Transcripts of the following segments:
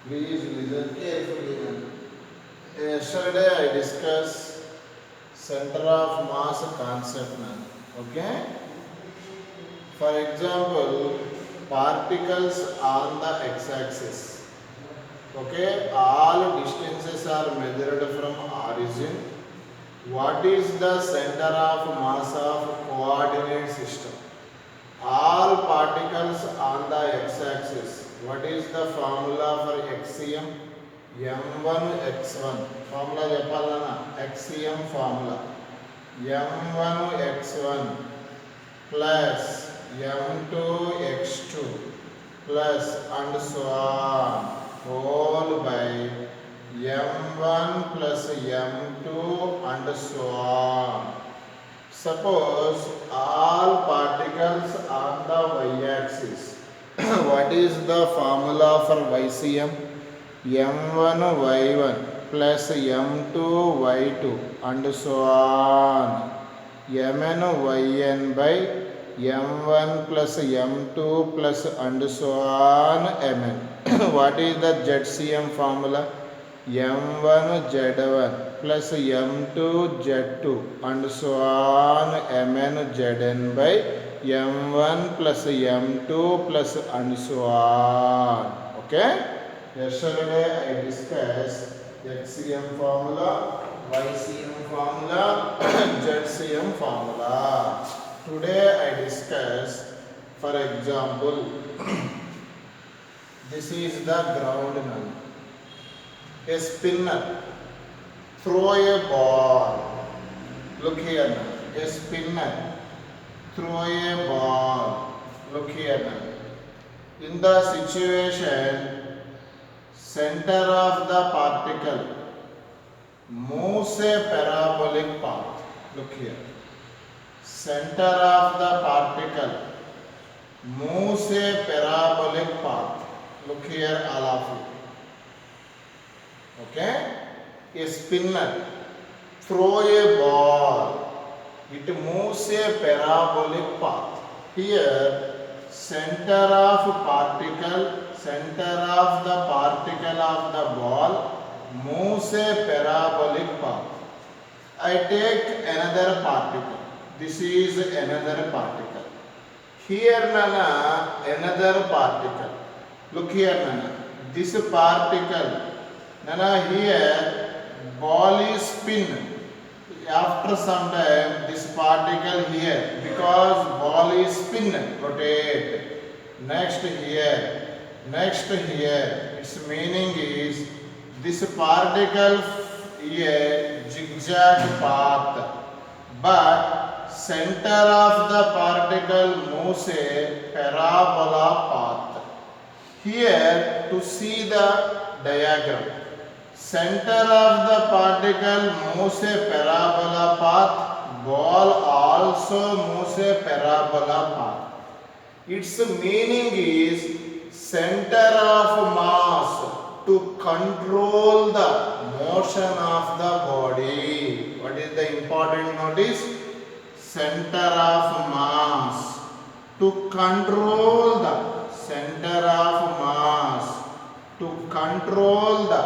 Please listen carefully. Yesterday I discussed center of mass concept. Okay. For example, particles on the x-axis. Okay. All distances are measured from origin. What is the center of mass of coordinate system? All particles on the x-axis. What is the formula for axiom? m1 x1. Formula చెప్పాలన్నా axiom formula. m1 x1 plus m2 x2 plus and so on whole by m1 plus m2 and so on. Suppose all particles on the y-axis. What is the formula for YCM? m1 y1 plus m2 y2 and so on. mn yn by m1 plus m2 plus and so on mn. What is the ZCM formula? m1 z1 plus m2 z2 and so on mn zn by m1 plus m2 plus and so on. Okay. Yesterday I discussed XCM formula, YCM formula, ZCM formula. Today I discuss, for example, this is the ground now. A spinner throw a ball. Look here now. A spinner throw a ball. Look here now. In the situation, center of the particle moves a parabolic path. Look here. Center of the particle moves a parabolic path. Look here, all of you. Okay? A spinner throw a ball. It moves a parabolic path. Here, center of the particle of the ball moves a parabolic path. I take another particle. This is another particle. Here Nana, another particle. Look here Nana. This particle, Nana, here ball is spin. After some time, this particle here, because ball is spin, rotate. Next here. Its meaning is this particle here zigzag path, but center of the particle moves a parabola path. Here to see the diagram, center of the particle moves a parabola path, ball also moves a parabola path. Its meaning is center of mass to control the motion of the body. What is the important notice? Center of mass to control the center of mass to control the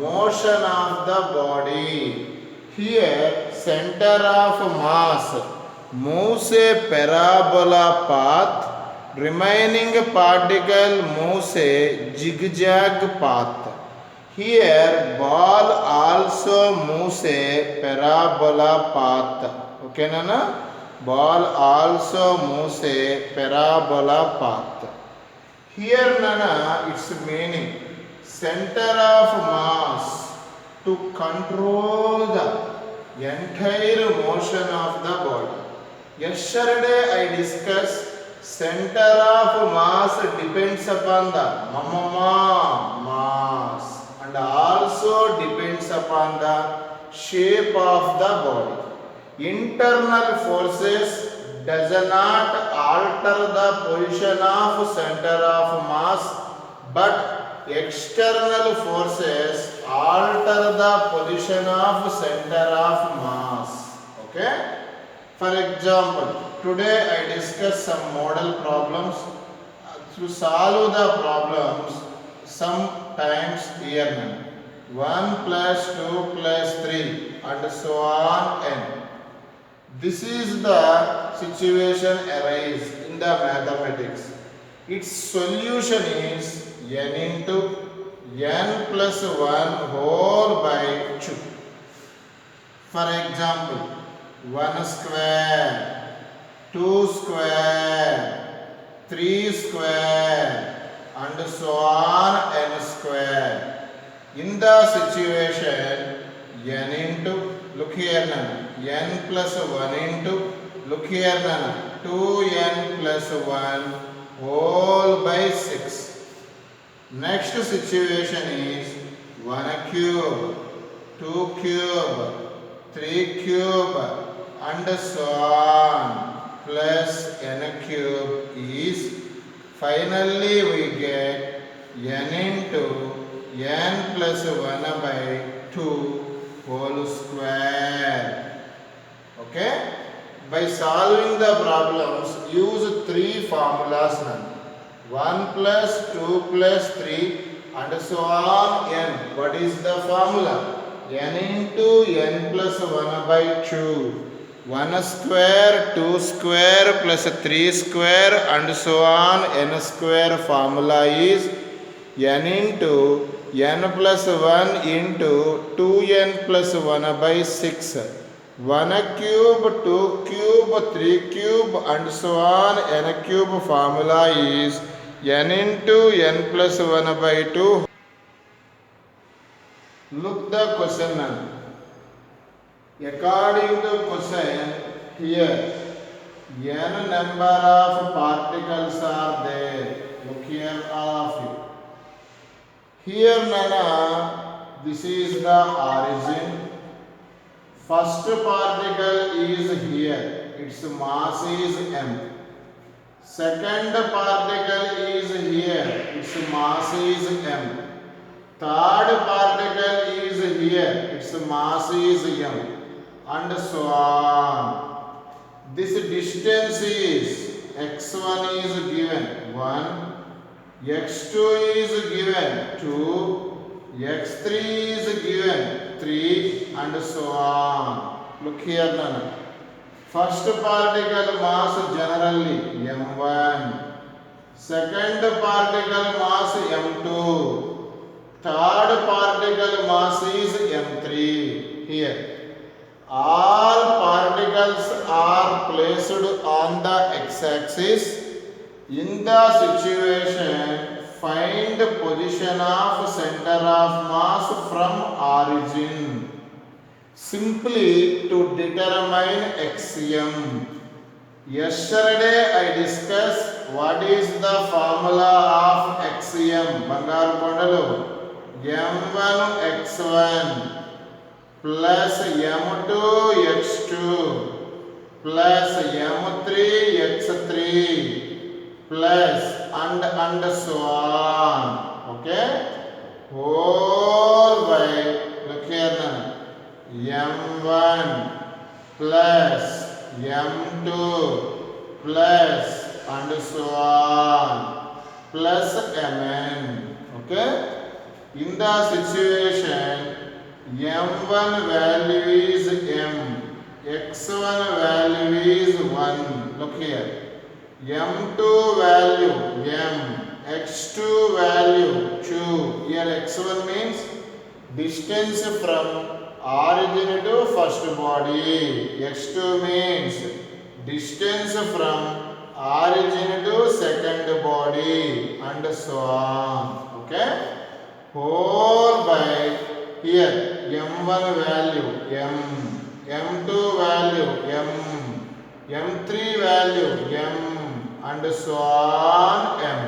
motion of the body. Here center of mass moves a parabola path, remaining particle moves a zigzag path. Here ball also moves a parabola path. Okay Nana? Ball also moves a parabola path. Here Nana, its meaning center of mass to control the entire motion of the body. Yesterday I discussed center of mass depends upon the mass and also depends upon the shape of the body. Internal forces does not alter the position of center of mass, but external forces alter the position of center of mass. Okay? For example, today I discuss some model problems. To solve the problems, some times here none. 1 plus 2 plus 3 and so on n. This is the situation arise in the mathematics. Its solution is n into n plus 1 whole by 2. For example, 1 square, 2 square, 3 square and so on n square. In the situation n into, look here now, n plus 1 into, look here now, 2n plus 1 whole by 6. Next situation is 1 cube, 2 cube, 3 cube and so on plus n cube is, finally we get n into n plus 1 by 2 whole square. Okay? By solving the problems, use 3 formulas now. 1 plus 2 plus 3 and so on n. What is the formula? n into n plus 1 by 2. 1 square, 2 square plus 3 square and so on n square formula is n into n plus 1 into 2n plus 1 by 6. 1 cube, 2 cube, 3 cube and so on n cube formula is n into n plus 1 by 2. Look the question now. According to question, here n number of particles are there. Look here, all of you. Here Nana, this is the origin. First particle is here. Its mass is m. Second particle is here. Its mass is m. Third particle is here. Its mass is m. And so on. This distance is x1 is given 1, x2 is given 2, x3 is given 3 and so on. Look here now. First particle mass generally m1, second particle mass m2, third particle mass is m3. Here all particles are placed on the x-axis. In the situation, find position of center of mass from origin. Simply to determine xm. Yesterday I discussed what is the formula of xm. Bangaru Kondalu. m1 x1 plus m2 x2 plus m3 x3 plus and so on. Okay? Whole by, look here now, m1 plus m2 plus and so on plus mn. Okay? In the situation, m1 value is m, x1 value is 1. Look here. m2 value m, x2 value 2. Here x1 means distance from origin to first body. x2 means distance from origin to second body and so on. Okay? Whole by, here m1 value m, m2 value m, m3 value m and so on m.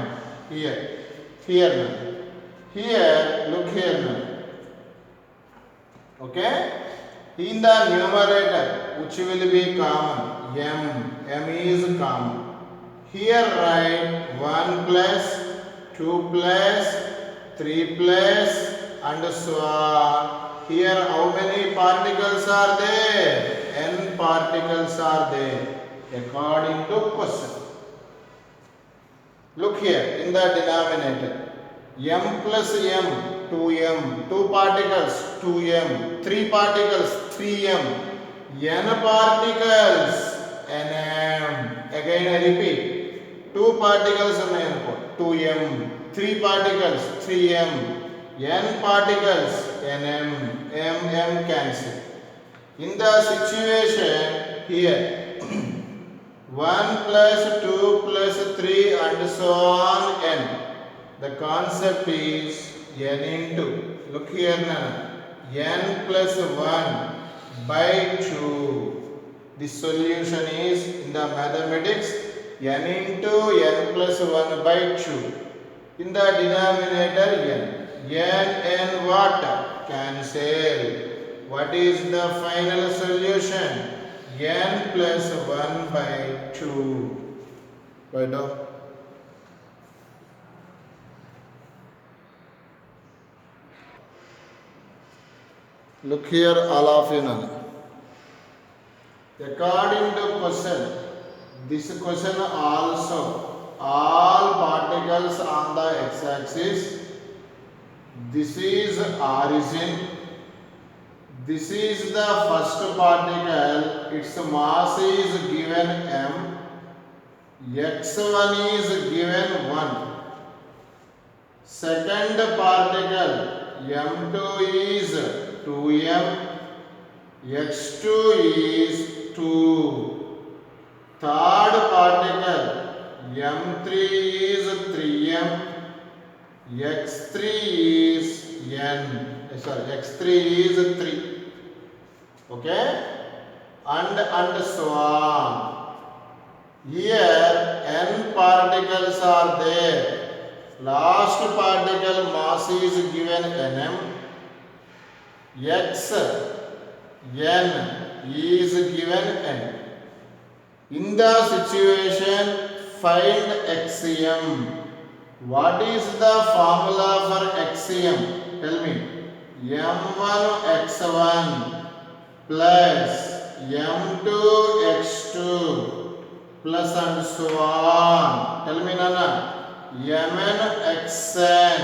Here look here now. Okay? In the numerator, which will be common, m is common. Here write 1 plus 2 plus 3 plus and so on. Here how many particles are there? N particles are there according to question. Look here in the denominator. m plus m 2m, 2 particles 2m, 3 particles 3m, n particles nm. Again I repeat, 2 particles 2m, 3 particles 3m, n particles nm, m cancel. In the situation here 1 plus 2 plus 3 and so on n. The concept is n into, look here now, n plus 1 by 2. The solution is in the mathematics n into n plus 1 by 2. In the denominator n. N what? Cancel. What is the final solution? N plus 1 by 2. Right now. Look here, all of you now. According to question, this question also, all particles on the x-axis. This is origin. This is the first particle. Its mass is given m. x1 is given 1. Second particle m2 is 2m. x2 is 2. Third particle m3 is 3m. x3 is n. x3 is 3. Okay, and so on. Here n particles are there. Last particle mass is given nm. x n is given n. In the situation, find xm. What is the formula for xm? Tell me. m1 x1 plus m2 x2 plus and so on. Tell me Nana. mn xn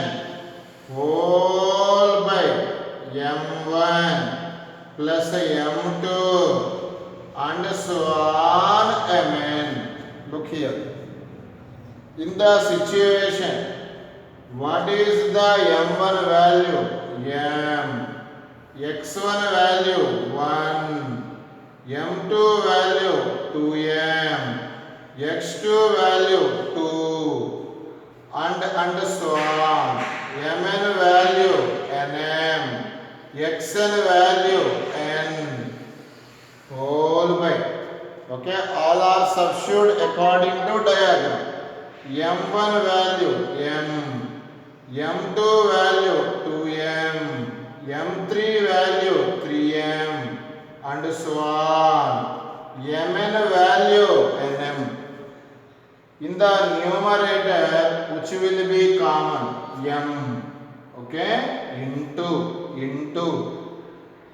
whole by m1 plus m2 and so on mn. Look here. In the situation, what is the m1 value? M. x1 value 1. m2 value 2m. x2 value 2. And so on. mn value nm. xn value n. Whole by. Okay, all are substituted according to diagram. m1 value m. m2 value 2m. m3 value 3m. And so on. mn value nm. In the numerator, which will be common? m. Okay, into.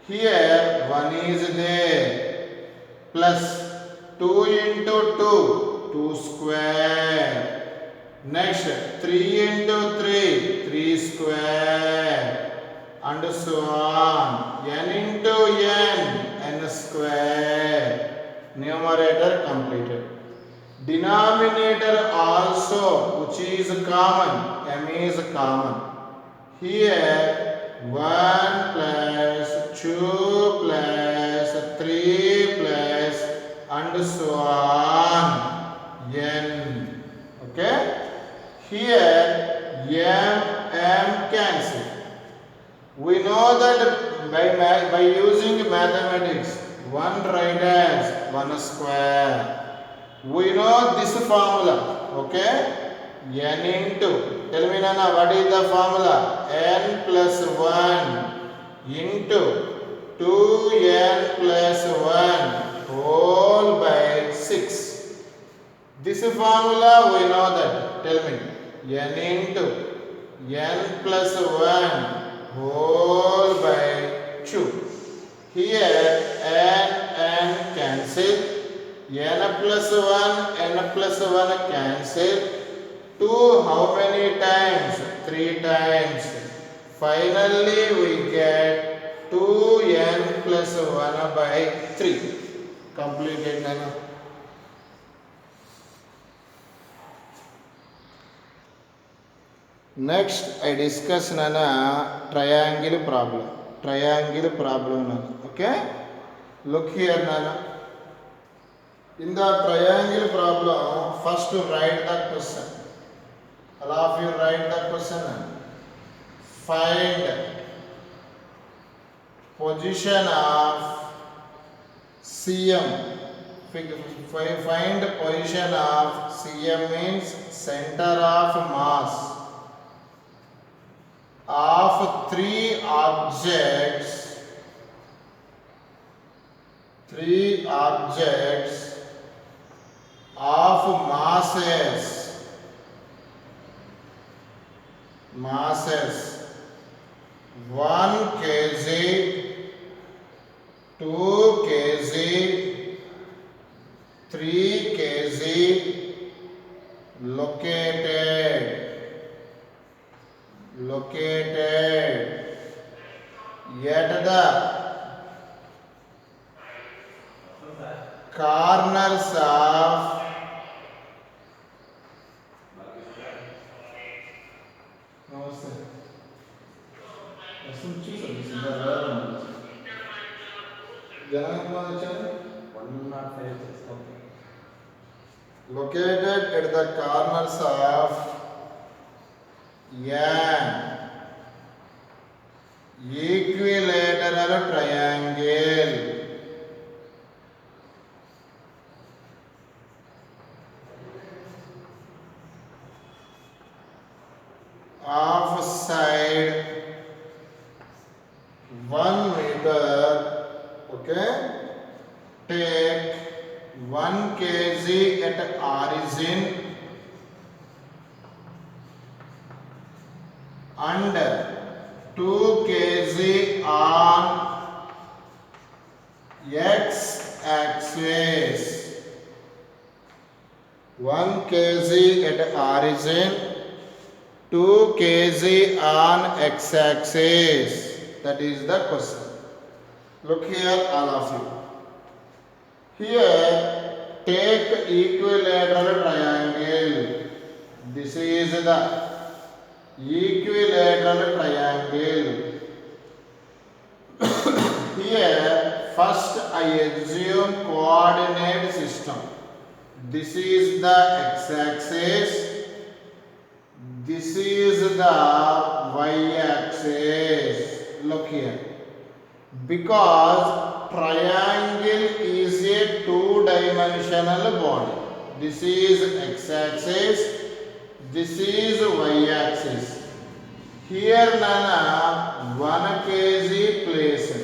Here 1 is there. Plus 2 into 2, 2 square. Next 3 into 3, 3 square. And so on. n into n square. Numerator completed. Denominator also, which is common, m is common. Here 1 plus 2 plus 3 plus and so on n. Okay, here m cancel. We know that by using mathematics, 1 right as 1 square. We know this formula. Okay, n into, tell me Nana, what is the formula? n plus 1 into 2n plus 1 whole by 6. This formula we know that. Tell me. N into n plus 1 whole by 2. Here n cancel. N plus 1 cancel. 2 how many times? 3 times. Finally we get 2n plus 1 by 3. Completed nana. Next I discuss nana triangle problem. Triangle problem nana. Okay? Look here nana. In the triangle problem, first write the question. All of you write the question. Find position of CM. Find position of CM means center of mass of 3 objects. 3 objects of masses 1 kg, 2 kg, 3 kg located at the corners of located at the corners of an equilateral triangle of side 1 meter. Okay, take 1 kg at origin and 2 kg on x axis. 1 kg at origin, 2 kg on x axis. That is the question. Look here, all of you. Here, take equilateral triangle. This is the equilateral triangle. Here, first I assume coordinate system. This is the x-axis. This is the y-axis. Look here. Because triangle is a two-dimensional body. This is x-axis. This is y-axis. Here nana 1 kg placed.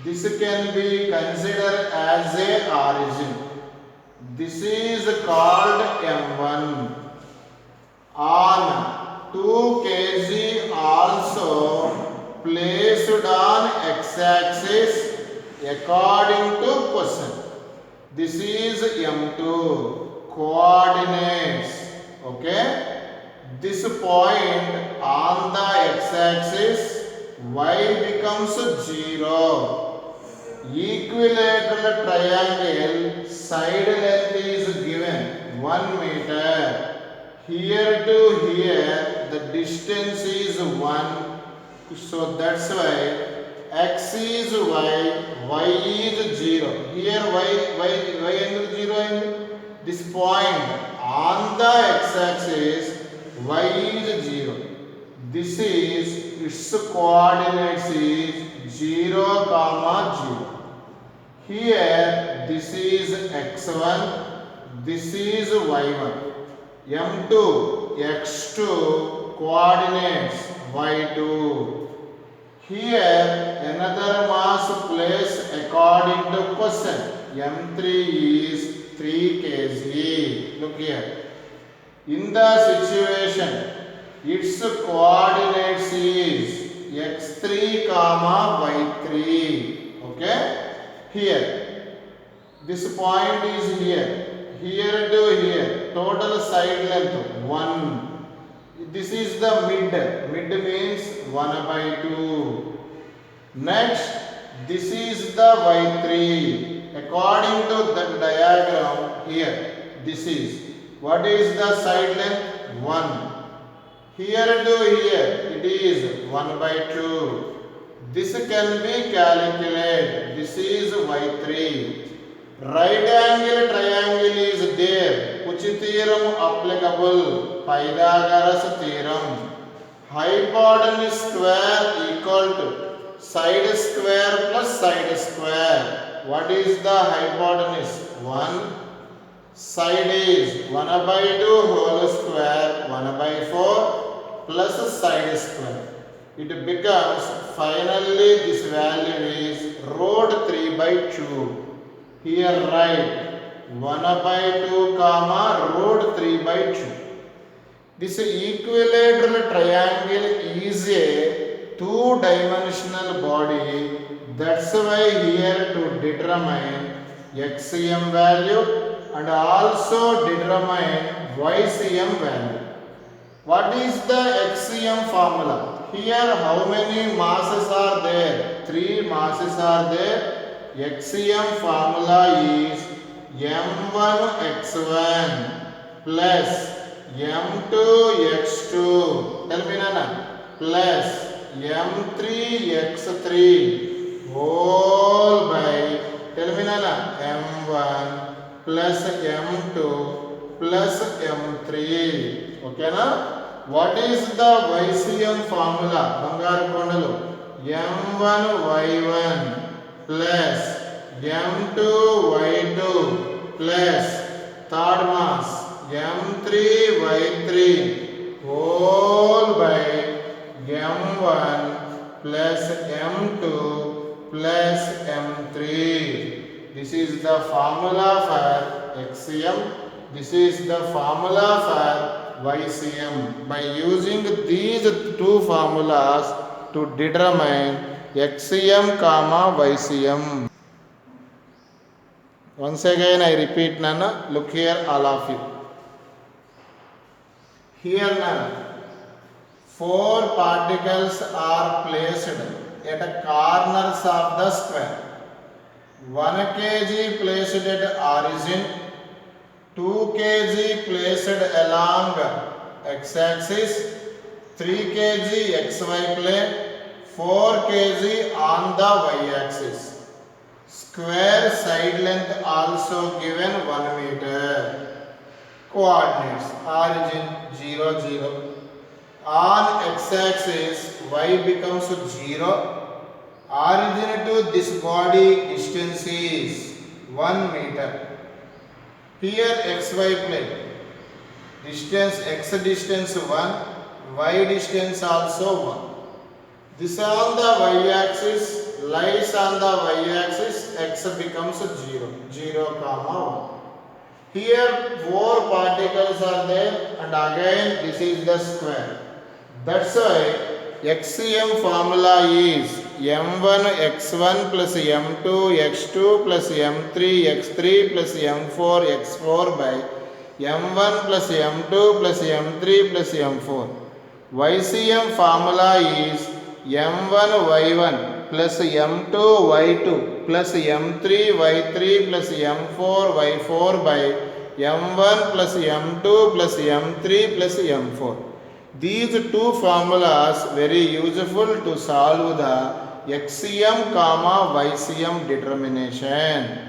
This can be considered as a origin. This is called M1. On 2 kg also placed on x-axis according to question. This is M2 coordinates. Okay, this point on the x-axis y becomes 0. Equilateral triangle side length is given 1 meter. Here to here the distance is 1. So that's why x is y, y is 0. Here y is 0 and this point on the x-axis y is 0. This is its coordinates is 0, 0. Here this is x1, this is y1. M2 x2 coordinates y2. Here another mass placed according to question. M3 is 3 kg. Look here. In the situation, its coordinates is x3, y3. Okay? Here. This point is here. Here to here. Total side length 1. This is the mid. Mid means 1 by 2. Next, this is the y3. According to the diagram here, this is. What is the side length? 1. Here to here, it is 1 by 2. This can be calculated. This is y3. Right angle triangle is there. Which theorem applicable? Pythagoras theorem. Hypotenuse square equal to side square plus side square. What is the hypotenuse? 1. Side is 1 by 2 whole square, 1 by 4 plus side square. It becomes finally this value is root 3 by 2. Here write 1 by 2 comma root 3 by 2. This equilateral triangle is a two-dimensional body. That's why here to determine xm value and also determine ycm value. What is the xm formula? Here how many masses are there? 3 masses are there. xm formula is m1x1 plus m2x2, tell me Nana, plus m3x3 whole by, tell me Nana, m1 plus m2 plus m3. Okay na? What is the ycm formula? Bangaru kondalu, m1y1 plus m2y2 plus third mass m3y3 whole by m1 plus m2 plus m3. This is the formula for xm. This is the formula for ycm. By using these two formulas to determine xm comma ycm. Once again I repeat Nana, look here all of you. Here Nana, 4 particles are placed at the corners of the square. 1 kg placed at origin, 2 kg placed along x-axis, 3 kg xy plane, 4 kg on the y-axis. Square side length also given 1 meter. Coordinates origin 0 0. On x-axis y becomes 0. Origin to this body distance is 1 meter. Here xy plane distance, x distance 1, y distance also 1. This on the y-axis lies on the y-axis, x becomes 0, 0 comma 1. Here 4 particles are there and again this is the square. That's why xm formula is m1x1 plus m2x2 plus m3x3 plus m4x4 by m1 plus m2 plus m3 plus m4. ycm formula is m1y1 plus m2y2 plus m3y3 plus m4y4 by m1 plus m2 plus m3 plus m4. These two formulas very useful to solve the xm comma ycm determination.